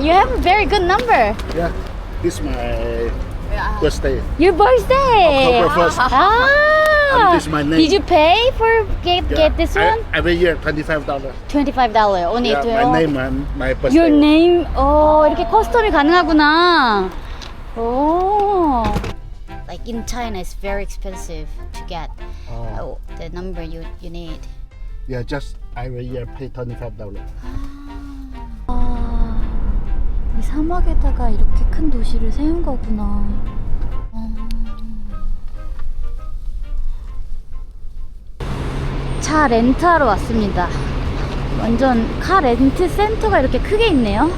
you have a very good number. Yeah, this is my birthday. Your birthday. October 1st. Ah. And this is my name. Did you pay for get this one? Every year $25. $25 only Yeah, to my name and my birthday. Your name. 이렇게 커스텀이 가능하구나. Like in China, it's very expensive to get the number you need. Yeah, just every year pay $25. 이 사막에다가 이렇게 큰 도시를 세운 거구나. 차 렌트하러 왔습니다. 완전 카 렌트 센터가 이렇게 크게 있네요.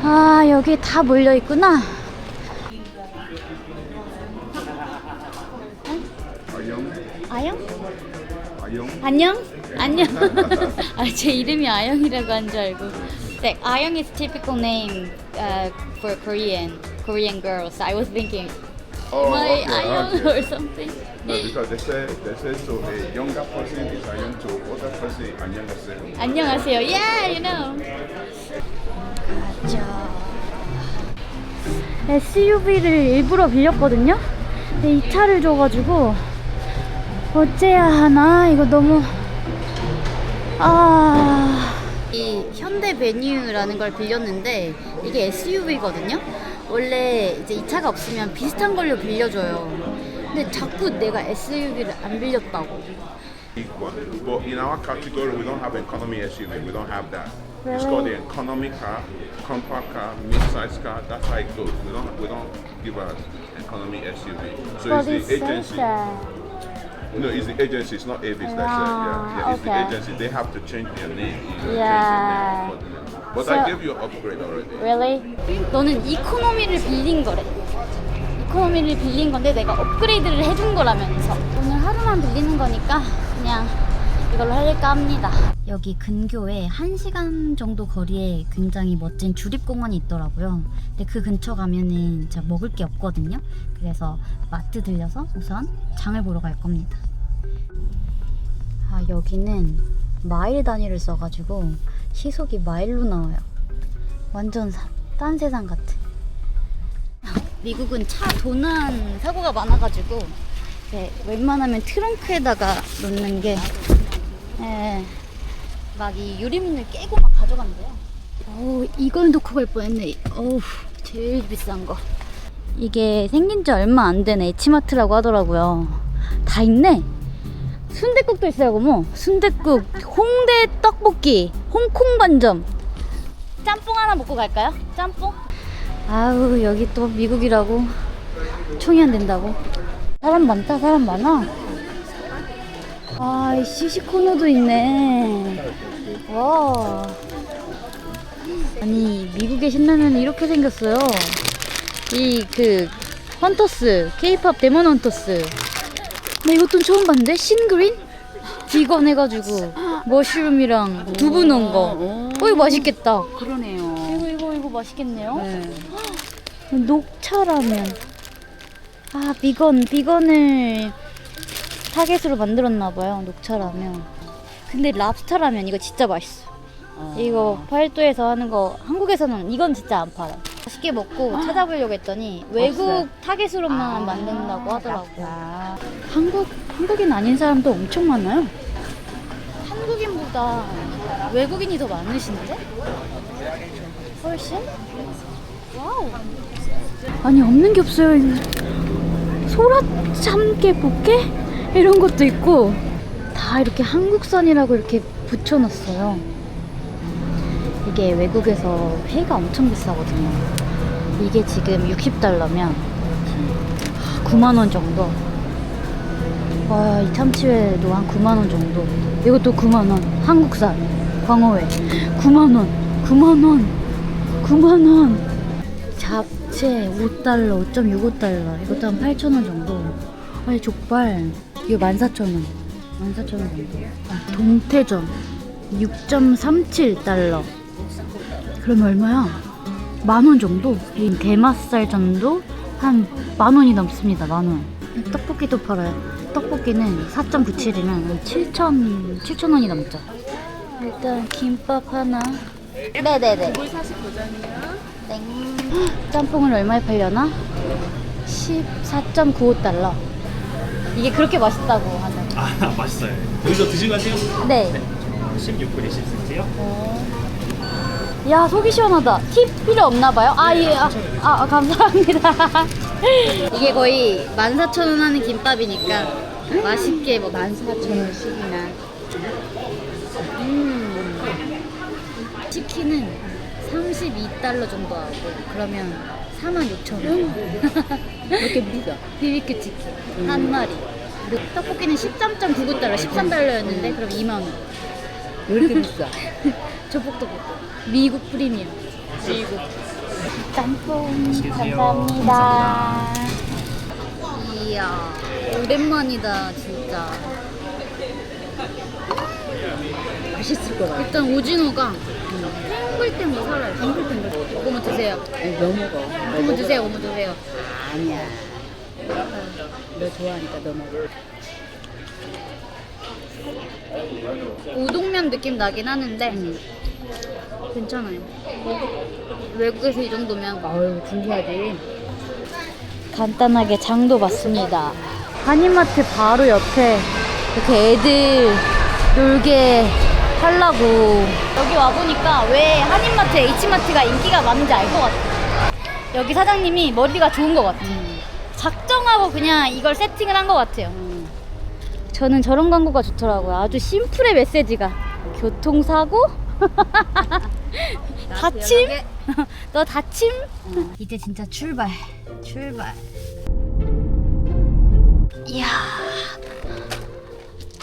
아, 여기 다 몰려 있구나. 아영? 안녕? 안녕? 아, 제 이름이 아영이라고 한 줄 알고. Like, Ayong is typical name for Korean girls. I was thinking, am I Ayong or something? No, because they say to a younger person is Ayong, to older person 안녕하세요. 안녕하세요. Yeah, you know. 가자. SUV를 일부러 빌렸거든요. 근데 이 차를 줘가지고 어째야 하나? 이거 너무 이 현대 베뉴라는 걸 빌렸는데 이게 SUV거든요. 원래 이제 이 차가 없으면 비슷한 걸로 빌려줘요. 근데 자꾸 내가 SUV를 안 빌렸다고. But in our category, we don't have economy SUV. We don't have that. It's called the economy car, compact car, mid-size car. That's how it goes. We don't give an economy SUV. So But it's the agency. No, it's the agency. It's not Avis that said. Yeah, it's the agency. They have to change their name. Yeah. Change their name for them. But So- I gave you an upgrade already. Really? 너는 이코노미를 빌린 거래. 이코노미를 빌린 건데 내가 업그레이드를 해준 거라면서. 오늘 하루만 빌리는 거니까 그냥 이걸로 할까 합니다. 여기 근교에 1시간 정도 거리에 굉장히 멋진 주립공원이 있더라고요. 근데 그 근처 가면은 진짜 먹을 게 없거든요. 그래서 마트 들려서 우선 장을 보러 갈 겁니다. 아, 여기는 마일 단위를 써가지고 시속이 마일로 나와요. 완전 딴 세상 같아. 미국은 차 도난 사고가 많아가지고 웬만하면 트렁크에다가 놓는 게 막 이 유리문을 깨고 막 가져간대요. 이걸 놓고 갈 뻔했네. 제일 비싼 거. 이게 생긴 지 얼마 안 된 H마트라고 하더라고요. 다 있네. 순댓국도 있어요. 뭐 순댓국, 홍대 떡볶이, 홍콩 반점, 짬뽕 하나 먹고 갈까요? 짬뽕? 아우, 여기 또 미국이라고 총이 안 된다고. 사람 많다. 사람 많아. 아, 이 시시코너도 있네. 와. 아니, 미국의 신라면은 이렇게 생겼어요. 이 헌터스, K-팝 데몬 헌터스. 나 이것도 처음 봤는데? 신그린? 비건 해가지고 머쉬룸이랑 두부 넣은 거. 이거 맛있겠다. 그러네요. 이거 맛있겠네요. 네. 녹차라면. 아, 비건을 타겟으로 만들었나봐요. 녹차라면. 근데 랍스타라면 이거 진짜 맛있어. 이거 팔도에서 하는 거 한국에서는 이건 진짜 안 팔아. 맛있게 먹고 찾아보려고 했더니 외국 타겟으로만 만든다고 하더라고요. 한국인 아닌 사람도 엄청 많아요. 한국인보다 외국인이 더 많으신데? 훨씬? 와우. 아니, 없는 게 없어요. 소라 참깨 포케? 이런 것도 있고 다 이렇게 한국산이라고 이렇게 붙여놨어요. 이게 외국에서 회가 엄청 비싸거든요. 이게 지금 $60면 9만원 정도. 와, 이 참치회도 한 9만원 정도. 이것도 9만원. 한국산 광어회 9만원. 9만원. 잡채 $5, 5.65달러. 이것도 한 8,000원 정도. 아니, 족발 이게 14,000원. 14,000원 정도. 동태전 6.37달러. 그러면 얼마야? 10,000원 정도? 이 게맛살 전도 한 10,000원이 넘습니다. 10,000원. 떡볶이도 팔아요. 떡볶이는 4.97이면 7,000원이 넘죠. 일단 김밥 하나 네네네. 물 40도전이요. 땡. 짬뽕은 얼마에 팔려나? 14.95달러. 이게 그렇게 맛있다고 하네. 아, 맛있어요. 여기서 드시고 가세요? 네. 16불 20센트요? 야, 속이 시원하다. 팁 필요 없나 봐요? 아, 예. 감사합니다. 이게 거의 14,000원 하는 김밥이니까 맛있게 뭐 14,000원씩이나. 치킨은 32달러 정도 하고 그러면 46,000원. 이렇게 비싸. BBQ 치킨 한 마리. 떡볶이는 13.99달러, 13달러였는데 그럼 2만원. 왜 이렇게 비싸? 조폭떡볶이. 미국 프리미엄. 미국. 짬뽕. 감사합니다. 이야, 오랜만이다, 진짜. 맛있을 거라. 일단 오징어가 탱글탱글 살아요. 탱글탱글. 이거만 드세요. 너 먹어. 이거만 드세요, 이거만 드세요. 아니야. 너 좋아하니까 너 먹어. 우동면 느낌 나긴 하는데 괜찮아요. 외국에서 이 정도면 아유, 준비하지. 간단하게 장도 봤습니다. 한인마트 바로 옆에 이렇게 애들 놀게 하려고 여기 와보니까 왜 한인마트, H마트가 인기가 많은지 알 것 같아요. 여기 사장님이 머리가 좋은 것 같아요. 작정하고 그냥 이걸 세팅을 한 것 같아요. 저는 저런 광고가 좋더라고요. 아주 심플해, 메시지가. 교통사고? 다침? 너 다침? 이제 진짜 출발. 이야.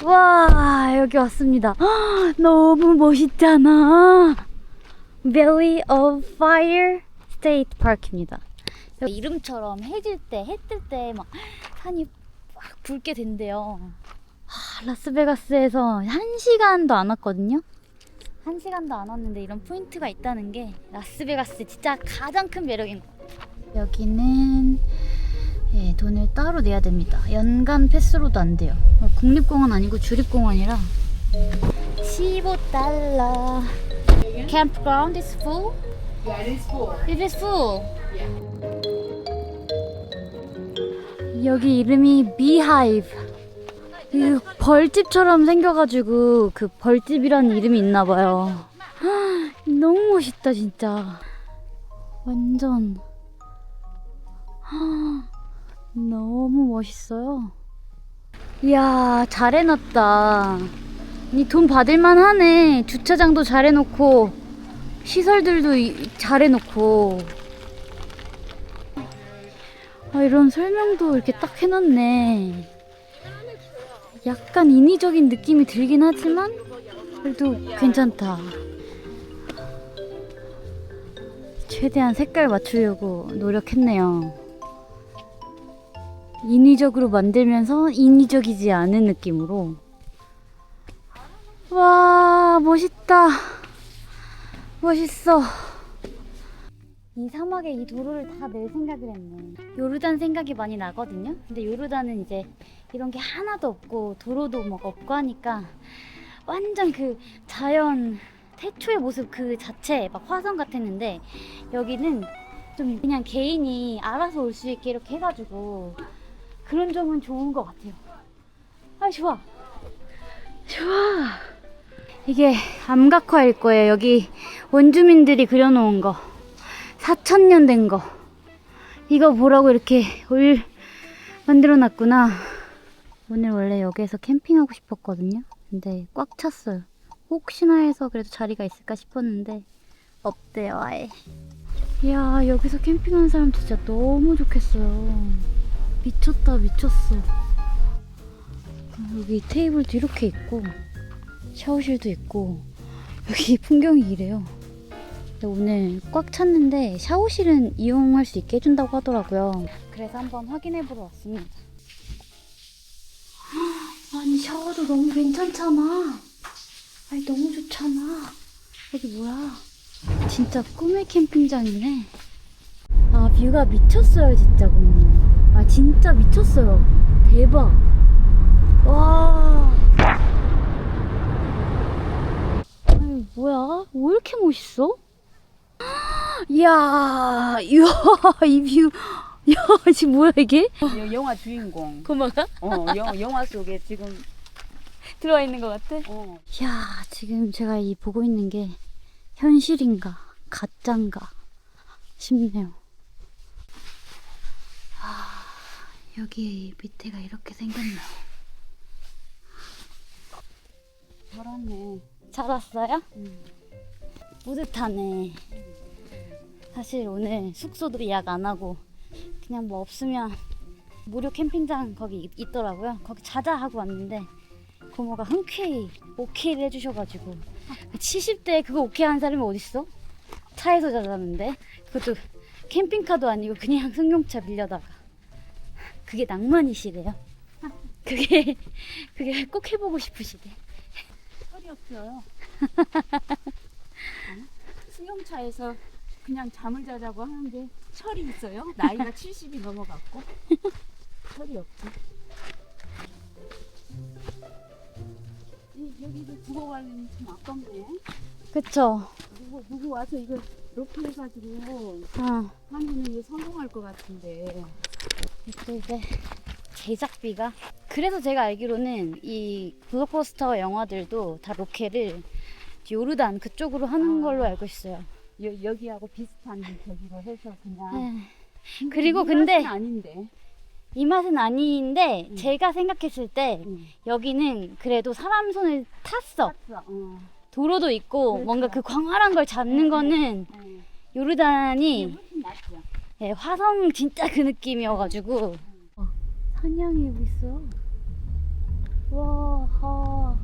와, 여기 왔습니다. 헉, 너무 멋있잖아. Valley of Fire State Park입니다. 이름처럼 해질 때, 해 뜰 때 막 산이 막 붉게 된대요. 라스베가스에서 1시간도 안 왔거든요. 1시간도 안 왔는데 이런 포인트가 있다는 게 라스베가스 진짜 가장 큰 매력인 것 같아요. 여기는 예, 돈을 따로 내야 됩니다. 연간 패스로도 안 돼요. 국립공원 아니고 주립공원이라 15달러. Campground is full? Yeah, it is full. It is full. 여기 이름이 Beehive. 그 벌집처럼 생겨가지고 그 벌집이라는 이름이 있나봐요. 너무 멋있다 진짜. 완전 너무 멋있어요. 이야, 잘 해놨다. 이 돈 받을만 하네. 주차장도 잘 해놓고 시설들도 잘 해놓고. 이런 설명도 이렇게 딱 해놨네. 약간 인위적인 느낌이 들긴 하지만 그래도 괜찮다. 최대한 색깔 맞추려고 노력했네요. 인위적으로 만들면서 인위적이지 않은 느낌으로. 와, 멋있다. 멋있어. 이 사막에 이 도로를 다 낼 생각을 했네. 요르단 생각이 많이 나거든요. 근데 요르단은 이제 이런 게 하나도 없고 도로도 막 없고 하니까 완전 그 자연 태초의 모습 그 자체 막 화성 같았는데, 여기는 좀 그냥 개인이 알아서 올 수 있게 이렇게 해가지고 그런 점은 좋은 것 같아요. 좋아. 이게 암각화일 거예요. 여기 원주민들이 그려놓은 거. 4,000년 된 거. 이거 보라고 이렇게 만들어 놨구나. 오늘 원래 여기에서 캠핑하고 싶었거든요. 근데 꽉 찼어요. 혹시나 해서 그래도 자리가 있을까 싶었는데 없대요, 아예. 이야, 여기서 캠핑하는 사람 진짜 너무 좋겠어요. 미쳤다, 미쳤어. 여기 테이블도 이렇게 있고 샤워실도 있고 여기 풍경이 이래요. 오늘 꽉 찼는데 샤워실은 이용할 수 있게 해준다고 하더라고요. 그래서 한번 확인해보러 왔습니다. 아니, 샤워도 너무 괜찮잖아. 아니, 너무 좋잖아. 여기 뭐야? 진짜 꿈의 캠핑장이네. 뷰가 미쳤어요, 진짜. 공룡. 진짜 미쳤어요. 대박. 와. 뭐야? 왜 이렇게 멋있어? 이야, 이야, 이 뷰. 야, 지금 뭐야 이게? 영화 주인공. 고마가? 영화 속에 지금 들어와 있는 것 같아? 이야, 지금 제가 이 보고 있는 게 현실인가 가짠가 싶네요. 아, 여기 밑에가 이렇게 생겼네요. 잘 왔네. 잘 왔어요? 뿌듯하네. 사실 오늘 숙소도 예약 안 하고 그냥 뭐 없으면 무료 캠핑장 거기 있더라고요. 거기 자자 하고 왔는데 고모가 흔쾌히 오케이를 해주셔가지고 70대에 그거 오케이 하는 사람이 어딨어? 차에서 자자는데 그것도 캠핑카도 아니고 그냥 승용차 빌려다가 그게 낭만이시래요. 그게 꼭 해보고 싶으시대. 철이 없어요. 승용차에서 그냥 잠을 자자고 하는데 철이 있어요? 나이가 70이 넘어갔고 철이 없지. 여기도 두고 가려니 참 아깝네. 그쵸? 누구 와서 이걸 이렇게 해가지고 어. 하면은 이거 성공할 것 같은데. 또 이제 제작비가 그래서 제가 알기로는 이 블록버스터 영화들도 다 로케를 요르단 그쪽으로 하는 걸로 알고 있어요. 여기하고 비슷한 저기로 해서 그냥. 네. 그리고 이 근데 맛은 아닌데. 이 맛은 아닌데 제가 생각했을 때 응. 여기는 그래도 사람 손을 탔어. 도로도 있고 그렇죠. 뭔가 그 광활한 걸 잡는 거는 요르단이 훨씬 낫죠. 예, 화성 진짜 그 느낌이어가지고 사냥이 여기 있어. 와.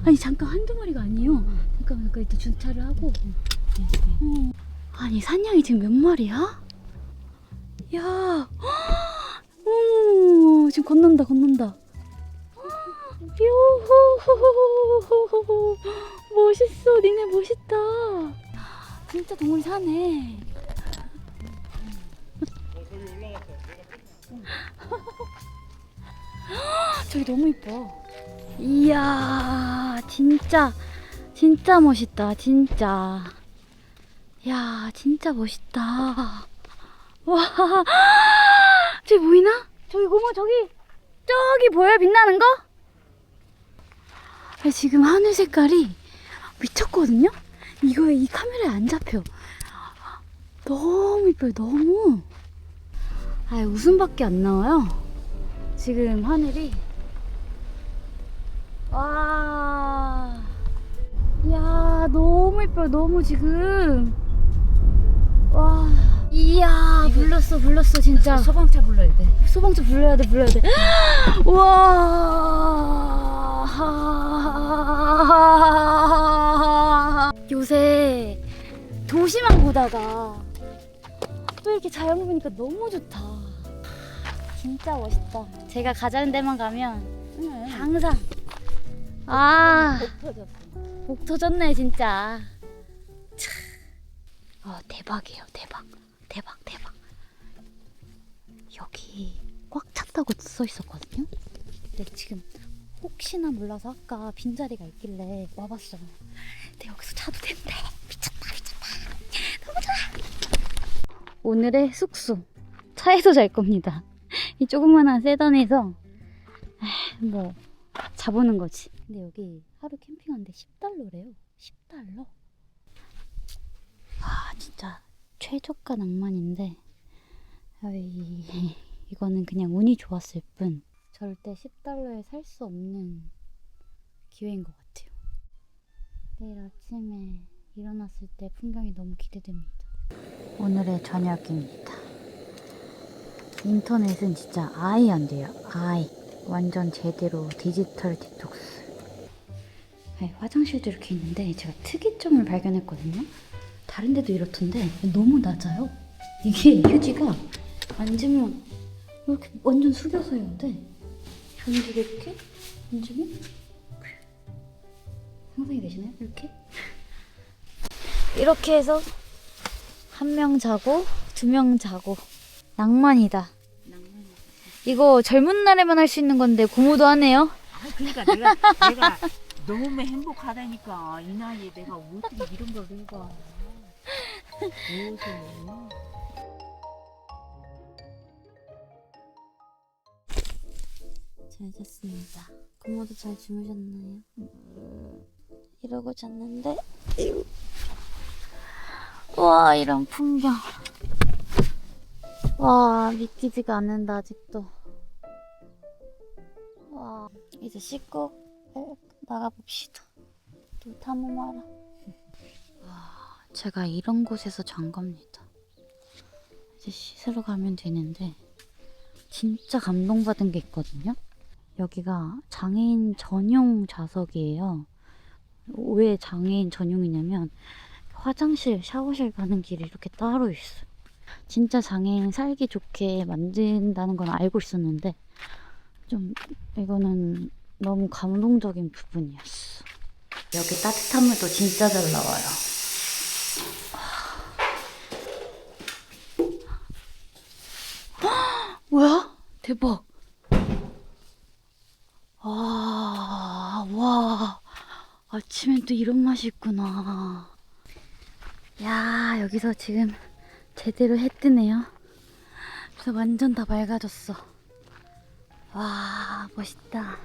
아니 잠깐 한두 마리가 아니에요. 잠깐만 이따 주차를 하고. 아니 산양이 지금 몇 마리야? 야, 지금 건넌다. 요호호호호호호, 멋있어, 니네 멋있다. 진짜 동물 사네. 저기 너무 이뻐. 이야, 진짜 멋있다, 진짜. 야, 진짜 멋있다. 와, 저기 보이나? 저기 고모, 저기 보여요? 빛나는 거? 아니, 지금 하늘 색깔이 미쳤거든요? 이 카메라에 안 잡혀. 너무 이뻐요, 너무. 아, 웃음밖에 안 나와요. 지금 하늘이. 와. 이야, 너무 이뻐요, 너무 지금. 와. 이야, 불렀어, 진짜. 소방차 불러야 돼. 소방차 불러야 돼. 우와. 요새 도시만 보다가 또 이렇게 자연 보니까 너무 좋다. 진짜 멋있다. 제가 가자는 데만 가면 항상 목 터졌네 진짜. 대박이에요. 대박. 여기 꽉 찼다고 써 있었거든요. 근데 지금 혹시나 몰라서 아까 빈자리가 있길래 와봤어요. 근데 여기서 자도 된대. 미쳤다. 너무 좋아. 오늘의 숙소. 차에서 잘 겁니다. 이 조그만한 세단에서 뭐 자보는 거지. 근데 여기 하루 캠핑하는데 $10래요. $10? 아, 진짜 최저가 낭만인데 이거는 그냥 운이 좋았을 뿐 절대 $10에 살 수 없는 기회인 것 같아요. 내일 아침에 일어났을 때 풍경이 너무 기대됩니다. 오늘의 저녁입니다. 인터넷은 진짜 아예 안 돼요. 아예. 완전 제대로 디지털 디톡스. 네, 화장실도 이렇게 있는데 제가 특이점을 발견했거든요. 다른 데도 이렇던데 너무 낮아요. 이게 휴지가 앉으면 이렇게 완전 숙여서 해야 돼. 저는 이렇게 앉으면 상상이 되시나요? 이렇게 해서 1명 자고 2명 자고. 낭만이다. 이거 젊은 날에만 할 수 있는 건데 고모도 하네요. 그러니까 내가 너무 행복하다니까. 이 나이에 내가 어떻게 이런 걸 해봐. 무서워. 잘 잤습니다. 고모도 잘 주무셨나요? 이러고 잤는데 와 이런 풍경. 와 믿기지가 않는다 아직도. 와 이제 씻고 나가봅시다. 또 탐험하러. 와 제가 이런 곳에서 잔 겁니다. 이제 씻으러 가면 되는데 진짜 감동받은 게 있거든요. 여기가 장애인 전용 좌석이에요. 왜 장애인 전용이냐면 화장실, 샤워실 가는 길이 이렇게 따로 있어요. 진짜 장애인 살기 좋게 만든다는 건 알고 있었는데 좀 이거는 너무 감동적인 부분이었어. 여기 따뜻한 물도 진짜 잘 나와요. 뭐야? 대박. 와, 아침엔 또 이런 맛이 있구나. 야, 여기서 지금 제대로 해 뜨네요. 그래서 완전 다 맑아졌어. 와, 멋있다.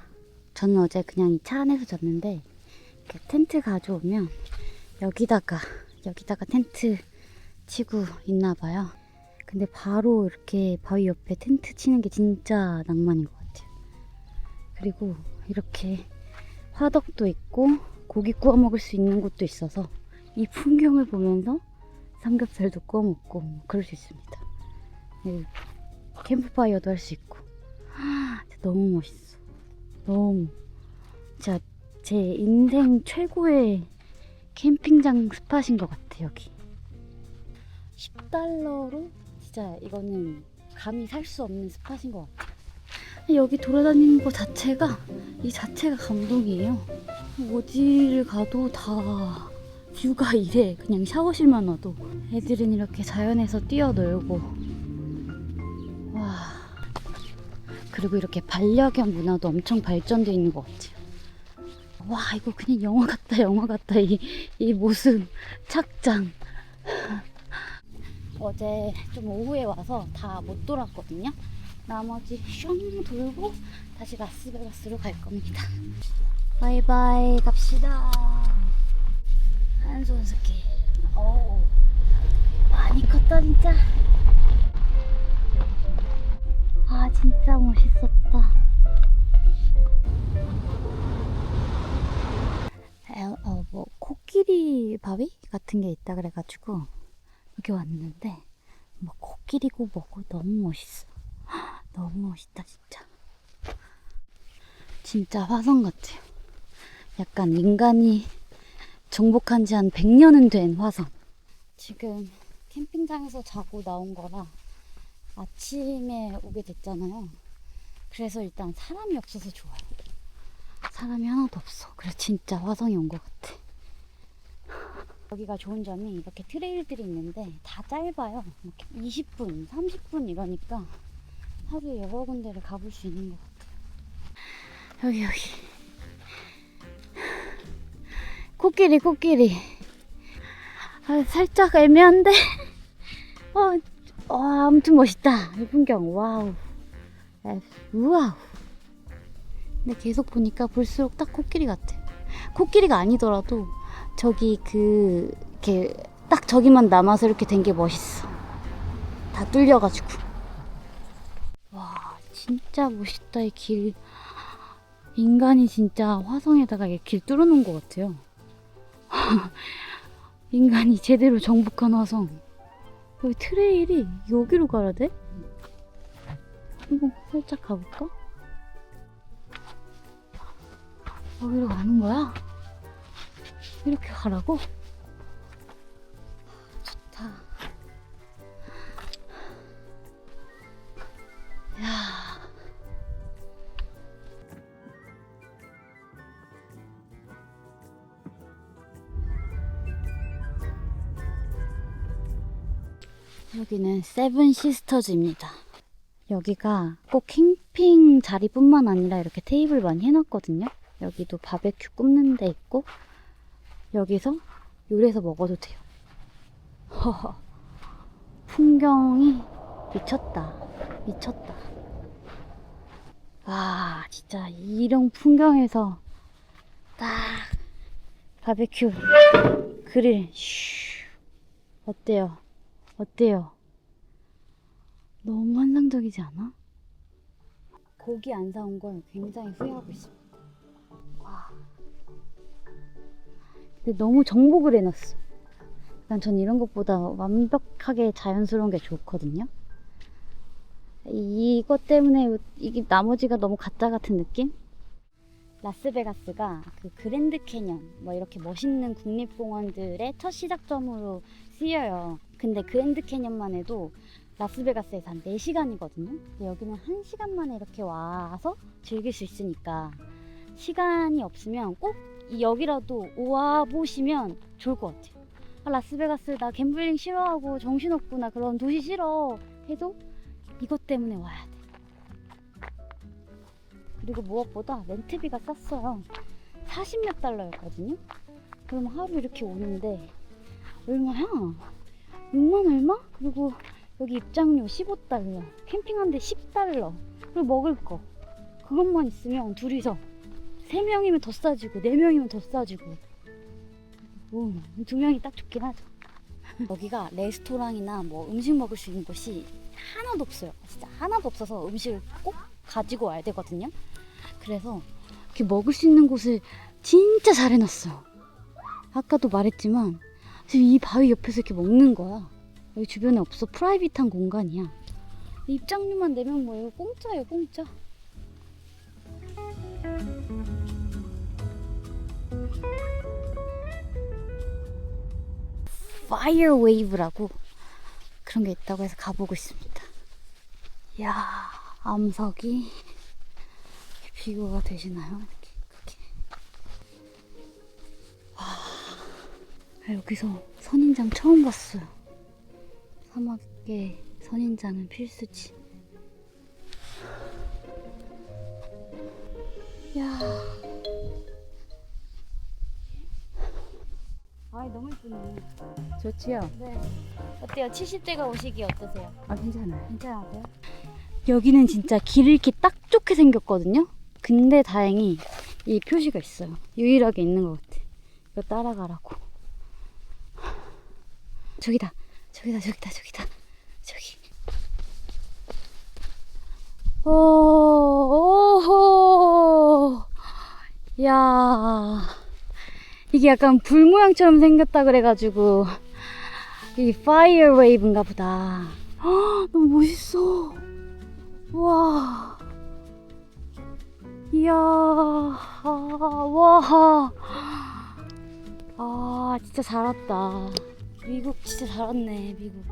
저는 어제 그냥 이 차 안에서 잤는데, 이렇게 텐트 가져오면 여기다가 텐트 치고 있나봐요. 근데 바로 이렇게 바위 옆에 텐트 치는 게 진짜 낭만인 것 같아요. 그리고 이렇게 화덕도 있고 고기 구워 먹을 수 있는 곳도 있어서 이 풍경을 보면서 삼겹살도 구워 먹고 그럴 수 있습니다. 캠프파이어도 할 수 있고 진짜 너무 멋있어. 너무 진짜 제 인생 최고의 캠핑장 스팟인 것 같아. 여기 $10로 진짜 이거는 감히 살 수 없는 스팟인 것 같아. 여기 돌아다니는 거 자체가 이 자체가 감동이에요. 어디를 가도 다 뷰가 이래. 그냥 샤워실만 와도 애들은 이렇게 자연에서 뛰어놀고 와 그리고 이렇게 반려견 문화도 엄청 발전되어 있는 것 같아요. 와 이거 그냥 영화 같다. 이 모습 착장. 어제 좀 오후에 와서 다 못 돌았거든요. 나머지 슝 돌고 다시 라스베가스로 갈 겁니다. 바이바이 갑시다. 한손 스키. 오 많이 컸다 진짜. 아 진짜 멋있었다. 뭐 코끼리 바위 같은 게 있다 그래가지고 여기 왔는데 뭐 코끼리고 뭐고 너무 멋있어. 너무 멋있다 진짜. 진짜 화성 같아요. 약간 인간이 정복한 지 한 100년은 된 화성. 지금 캠핑장에서 자고 나온 거라 아침에 오게 됐잖아요. 그래서 일단 사람이 없어서 좋아요. 사람이 하나도 없어. 그래서 진짜 화성에 온 것 같아. 여기가 좋은 점이 이렇게 트레일들이 있는데 다 짧아요. 이렇게 20분, 30분 이러니까 하루에 여러 군데를 가볼 수 있는 것 같아요. 여기 코끼리. 아, 살짝 애매한데 아무튼 멋있다. 이 풍경 와우. 우와우. 근데 계속 보니까 볼수록 딱 코끼리 같아. 코끼리가 아니더라도 저기 이렇게 딱 저기만 남아서 이렇게 된 게 멋있어. 다 뚫려가지고. 와 진짜 멋있다. 이 길. 인간이 진짜 화성에다가 길 뚫어놓은 것 같아요. 인간이 제대로 정복한 화성. 여기 트레일이 여기로 가야 돼? 한번 살짝 가볼까? 여기로 가는 거야? 이렇게 가라고? 좋다. 야. 여기는 세븐 시스터즈입니다. 여기가 꼭 캠핑 자리뿐만 아니라 이렇게 테이블 많이 해놨거든요. 여기도 바베큐 굽는 데 있고 여기서 요리해서 먹어도 돼요. 허허. 풍경이 미쳤다. 미쳤다. 와, 진짜 이런 풍경에서 딱 바베큐 그릴 슈. 어때요? 어때요? 너무 환상적이지 않아? 고기 안 사온 걸 굉장히 후회하고 있습니다. 와. 근데 너무 정복을 해놨어. 난 전 이런 것보다 완벽하게 자연스러운 게 좋거든요. 이것 때문에 이게 나머지가 너무 가짜 같은 느낌? 라스베가스가 그 그랜드 캐년 뭐 이렇게 멋있는 국립공원들의 첫 시작점으로 쓰여요. 근데 그랜드 캐년만 해도 라스베가스에서 한 4시간이거든요. 근데 여기는 1시간 만에 이렇게 와서 즐길 수 있으니까 시간이 없으면 꼭 여기라도 와 보시면 좋을 것 같아요. 아, 라스베가스 나 갬블링 싫어하고 정신없구나 그런 도시 싫어 해도 이것 때문에 와야 돼. 그리고 무엇보다 렌트비가 쌌어요. 40몇 달러였거든요. 그럼 하루 이렇게 오는데 얼마야? 6만 얼마? 그리고 여기 입장료 15달러, 캠핑하는데 10달러, 그리고 먹을 거 그것만 있으면 둘이서 3명이면 더 싸지고 4명이면 더 싸지고 2명이 딱 좋긴 하죠. 여기가 레스토랑이나 뭐 음식 먹을 수 있는 곳이 하나도 없어요. 진짜 하나도 없어서 음식을 꼭 가지고 와야 되거든요. 그래서 이렇게 먹을 수 있는 곳을 진짜 잘 해놨어. 아까도 말했지만 지금 이 바위 옆에서 이렇게 먹는 거야. 여기 주변에 없어. 프라이빗한 공간이야. 입장료만 내면 뭐예요? 공짜예요, 공짜. 파이어 웨이브라고 그런 게 있다고 해서 가보고 있습니다. 이야, 암석이 비교가 되시나요? 이렇게 크게. 와, 여기서 선인장 처음 봤어요. 사막에 선인장은 필수지. 이야. 아, 너무 예쁘네. 좋지요? 네. 어때요? 70대가 오시기 어떠세요? 아, 괜찮아요. 괜찮으세요? 여기는 진짜 길 잃기 딱 좋게 생겼거든요? 근데 다행히 이 표시가 있어요. 유일하게 있는 것 같아. 이거 따라가라고. 저기다. 저기다, 저기다, 저기다. 저기. 오호. 야. 이게 약간 불 모양처럼 생겼다 그래가지고 이 파이어 웨이브인가 보다. 헉, 너무 멋있어. 와. 이야. 와. 아, 진짜 잘 왔다. 미국 진짜 잘 왔네, 미국.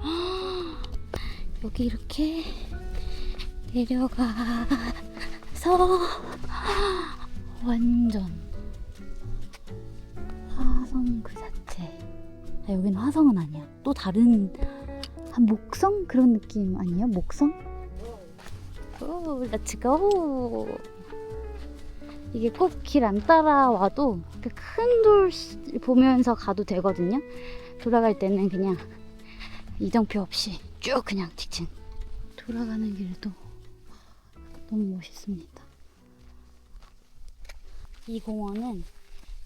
여기 이렇게 내려가서 완전 화성 그 자체. 아, 여기는 화성은 아니야. 또 다른 한 목성 그런 느낌 아니에요? 목성? 오, 렛츠고. 이게 꼭 길 안 따라와도 큰 돌 보면서 가도 되거든요. 돌아갈 때는 그냥 이정표 없이 쭉 그냥 직진. 돌아가는 길도 너무 멋있습니다. 이 공원은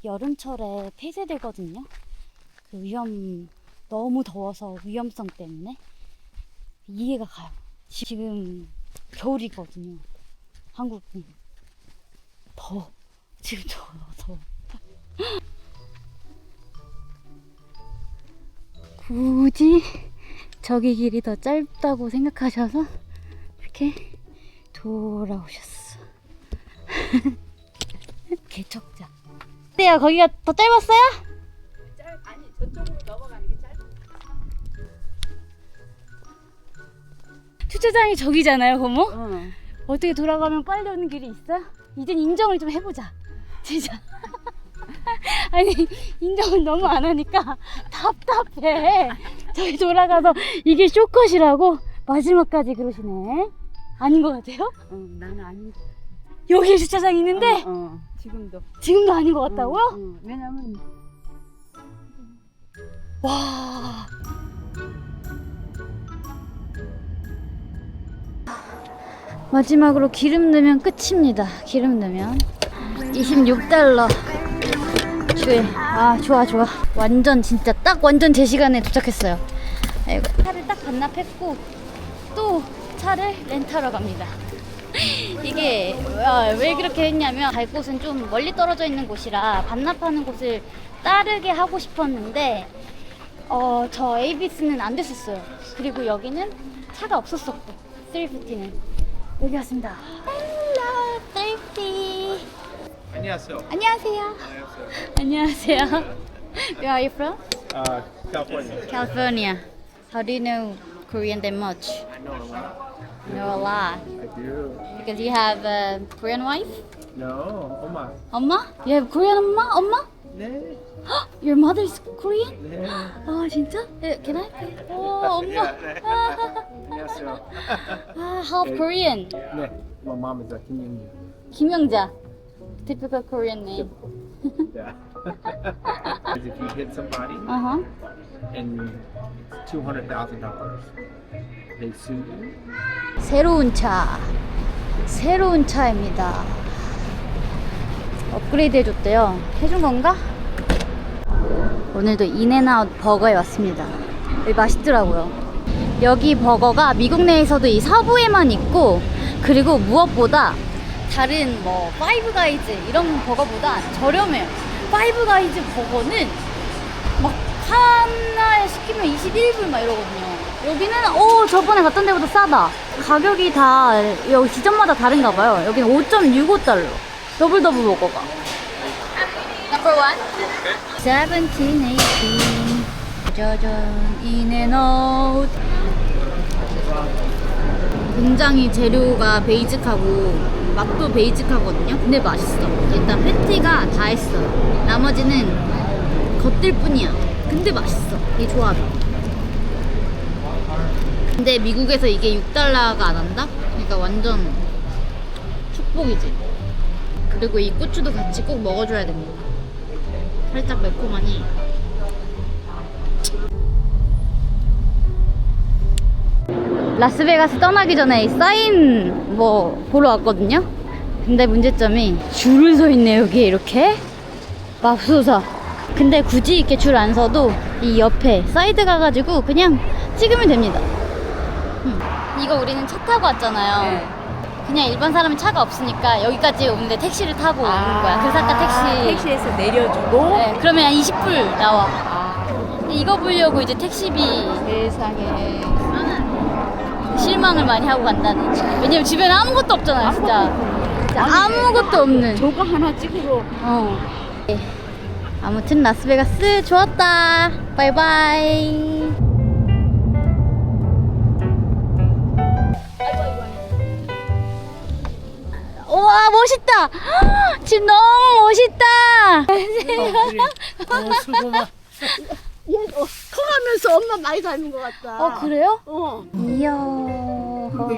여름철에 폐쇄되거든요. 그 너무 더워서 위험성 때문에 이해가 가요. 지금 겨울이거든요. 한국은 더워. 지금 더워. 굳이 저기 길이 더 짧다고 생각하셔서 이렇게 돌아오셨어. 개척자. 어때요? 거기가 더 짧았어요? 아니, 저쪽으로 넘어가는 게 짧아. 주차장이 저기잖아요, 고모? 응. 어떻게 돌아가면 빨리 오는 길이 있어? 이젠 인정을 좀 해보자. 진짜. 아니, 인정을 너무 안 하니까 답답해. 저기 돌아가서 이게 쇼컷이라고 마지막까지 그러시네. 아닌 것 같아요? 나는 아니. 여기에 주차장 있는데? 지금도. 지금도 아닌 것 같다고요? 응. 왜냐면 와. 마지막으로 기름 넣으면 끝입니다. 기름 넣으면 26달러 주에. 아, 좋아 좋아. 완전 진짜 딱 완전 제 시간에 도착했어요. 아이고, 차를 딱 반납했고 또 차를 렌트하러 갑니다. 이게 왜 그렇게 했냐면 갈 곳은 좀 멀리 떨어져 있는 곳이라 반납하는 곳을 따르게 하고 싶었는데 저 ABS는 안 됐었어요. 그리고 여기는 차가 없었었고 350는 여기 왔습니다. Hello, 350. 안녕하세요. 안녕하세요. 안녕하세요. Where are you from? California. California. How do you know Korean that much? I know a lot. Know a lot. I do. Because you have a Korean wife? No, 엄마. 엄마? You have Korean 엄마? 엄마? 네. Your mother is Korean? 네. 아 진짜? Can I? 오 엄마. 네. 안녕하세요. 아, half Korean. 네. My mom is a Kenyan. 김영자. Typical Korean name. Yeah. If you hit somebody Uh-huh. and it's $200,000, they sue you. 새로운 차. 새로운 차입니다. 업그레이드 해줬대요. 해준 건가? 오늘도 인앤아웃 버거에 왔습니다. 여기 맛있더라고요. 여기 버거가 미국 내에서도 이 서부에만 있고, 그리고 무엇보다 다른 뭐 파이브가이즈 이런 버거보다 저렴해요. 파이브가이즈 버거는 막 하나에 시키면 21불 막 이러거든요. 여기는 저번에 갔던 데보다 싸다. 가격이 다 여기 지점마다 다른가 봐요. 여기는 5.65달러. 더블 버거가. Number 1. 17, 18. 짜잔, 인앤아웃. 굉장히 재료가 베이직하고 맛도 베이직하거든요. 근데 맛있어. 일단 패티가 다 했어. 나머지는 겉들 뿐이야. 근데 맛있어. 이 조합이. 근데 미국에서 이게 6달러가 안 한다? 그러니까 완전 축복이지. 그리고 이 고추도 같이 꼭 먹어줘야 됩니다. 살짝 매콤하니. 라스베가스 떠나기 전에 이 사인 보러 왔거든요. 근데 문제점이 줄을 서 있네. 여기 이렇게 맙소사. 근데 굳이 이렇게 줄 안 서도 이 옆에 사이드 가가지고 그냥 찍으면 됩니다. 이거 우리는 차 타고 왔잖아요. 네. 그냥 일반 사람은 차가 없으니까 여기까지 오는데 택시를 타고 오는 거야. 그래서 아까 택시에서 내려주고. 네, 그러면 한 20불 나와. 이거 보려고 이제 택시비 세상에. 실망을 많이 하고 간다는. 왜냐면 주변에 아무것도 없잖아요, 진짜. 진짜 아무것도 없는. 저거 하나 찍으러. 네. 아무튼 라스베가스 좋았다. 바이바이. 우와, 멋있다. 집 너무 멋있다. 수고만. 얘 커가면서 엄마 많이 닮은 것 같다. 그래요? 어. 이야. 뭐